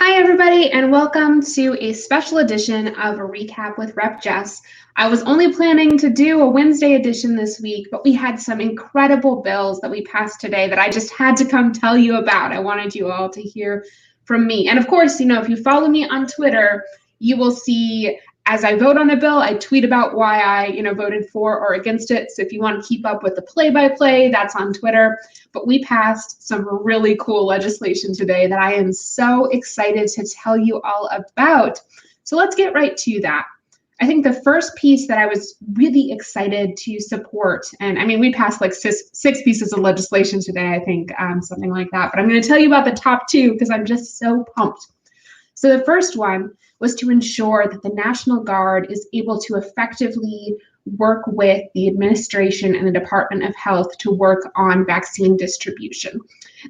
Hi, everybody, and welcome to a special edition of a recap with Rep Jess. I was only planning to do a Wednesday edition this week, but we had some incredible bills that we passed today that I just had to come tell you about. I wanted you all to hear from me. And of course, if you follow me on Twitter, you will see as I vote on the bill, I tweet about why I, voted for or against it. So if you want to keep up with the play-by-play, that's on Twitter. But we passed some really cool legislation today that I am so excited to tell you all about. So let's get right to that. I think the first piece that I was really excited to support, and I mean, we passed like six pieces of legislation today, I think, something like that. But I'm going to tell you about the top two because I'm just so pumped. So the first one was to ensure that the National Guard is able to effectively work with the administration and the Department of Health to work on vaccine distribution.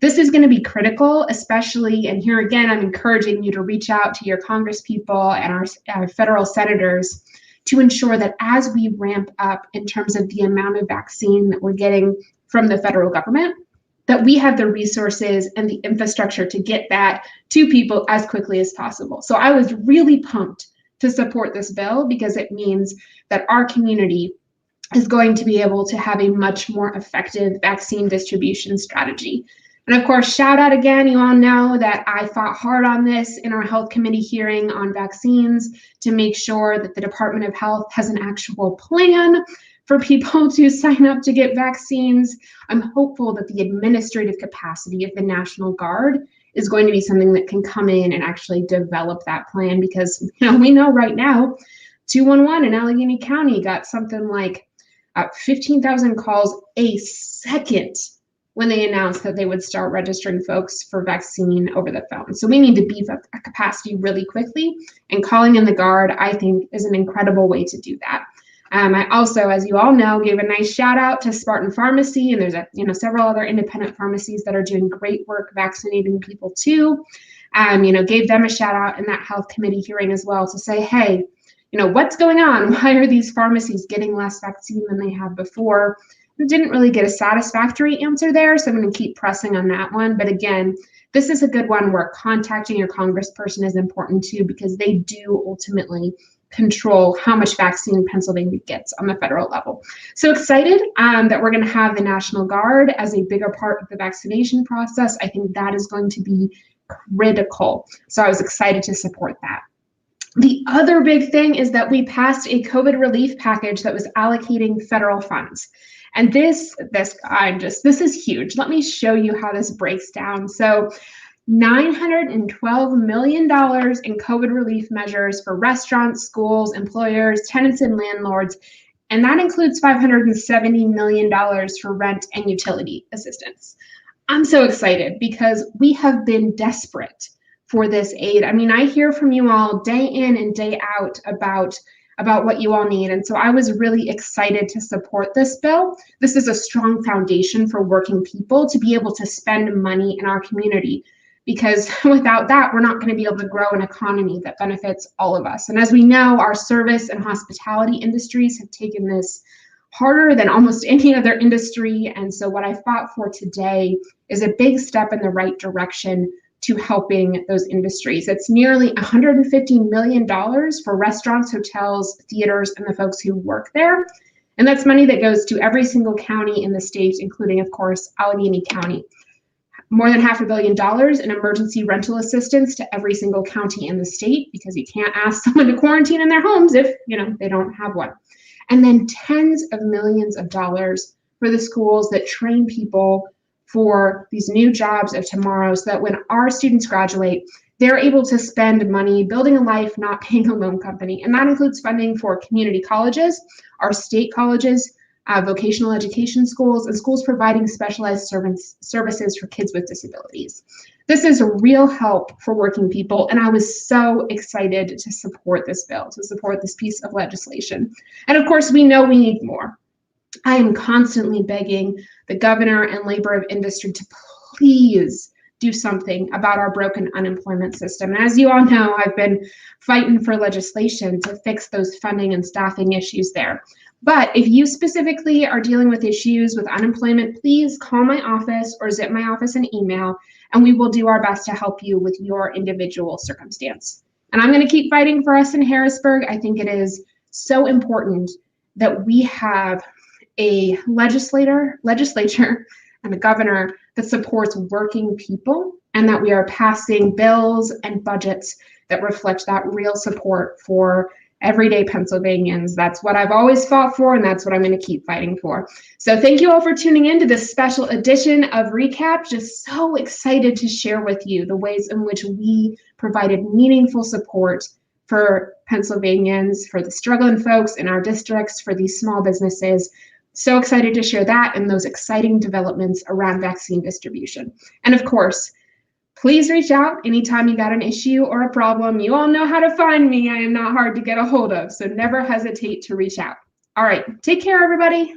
This is going to be critical, especially, and here again, I'm encouraging you to reach out to your congresspeople and our federal senators to ensure that as we ramp up in terms of the amount of vaccine that we're getting from the federal government, that we have the resources and the infrastructure to get that to people as quickly as possible. So I was really pumped to support this bill because it means that our community is going to be able to have a much more effective vaccine distribution strategy. And of course, shout out again, you all know that I fought hard on this in our health committee hearing on vaccines to make sure that the Department of Health has an actual plan for people to sign up to get vaccines. I'm hopeful that the administrative capacity of the National Guard is going to be something that can come in and actually develop that plan because we know right now 211 in Allegheny County got something like 15,000 calls a second when they announced that they would start registering folks for vaccine over the phone. So we need to beef up that capacity really quickly, and calling in the Guard, I think, is an incredible way to do that. I also, as you all know, gave a nice shout out to Spartan Pharmacy, and there's several other independent pharmacies that are doing great work vaccinating people too. Gave them a shout out in that health committee hearing as well to say, hey, what's going on? Why are these pharmacies getting less vaccine than they have before? We didn't really get a satisfactory answer there, so I'm going to keep pressing on that one. But again, this is a good one where contacting your congressperson is important too, because they do ultimately control how much vaccine Pennsylvania gets on the federal level. So excited that we're going to have the National Guard as a bigger part of the vaccination process. I think that is going to be critical. So I was excited to support that. The other big thing is that we passed a COVID relief package that was allocating federal funds. And this is huge. Let me show you how this breaks down. So $912 million in COVID relief measures for restaurants, schools, employers, tenants, and landlords. And that includes $570 million for rent and utility assistance. I'm so excited because we have been desperate for this aid. I mean, I hear from you all day in and day out about what you all need. And so I was really excited to support this bill. This is a strong foundation for working people to be able to spend money in our community, because without that, we're not going to be able to grow an economy that benefits all of us. And as we know, our service and hospitality industries have taken this harder than almost any other industry. And so what I fought for today is a big step in the right direction to helping those industries. It's nearly $150 million for restaurants, hotels, theaters, and the folks who work there. And that's money that goes to every single county in the state, including, of course, Allegheny County. More than $500 million in emergency rental assistance to every single county in the state, because you can't ask someone to quarantine in their homes if they don't have one. And then tens of millions of dollars for the schools that train people for these new jobs of tomorrow, so that when our students graduate, they're able to spend money building a life, not paying a loan company. And that includes funding for community colleges, our state colleges, vocational education schools, and schools providing specialized services for kids with disabilities. This is a real help for working people, and I was so excited to support this bill, to support this piece of legislation. And of course, we know we need more. I am constantly begging the governor and labor of industry to please do something about our broken unemployment system. And as you all know, I've been fighting for legislation to fix those funding and staffing issues there. But if you specifically are dealing with issues with unemployment, please call my office or zip my office an email, and we will do our best to help you with your individual circumstance. And I'm going to keep fighting for us in Harrisburg. I think it is so important that we have a legislature and a governor that supports working people, and that we are passing bills and budgets that reflect that real support for everyday Pennsylvanians. That's what I've always fought for, and that's what I'm going to keep fighting for. So thank you all for tuning in to this special edition of Recap. Just so excited to share with you the ways in which we provided meaningful support for Pennsylvanians, for the struggling folks in our districts, for these small businesses. So excited to share that and those exciting developments around vaccine distribution. And of course, please reach out anytime you got an issue or a problem. You all know how to find me. I am not hard to get a hold of, so never hesitate to reach out. All right, take care, everybody.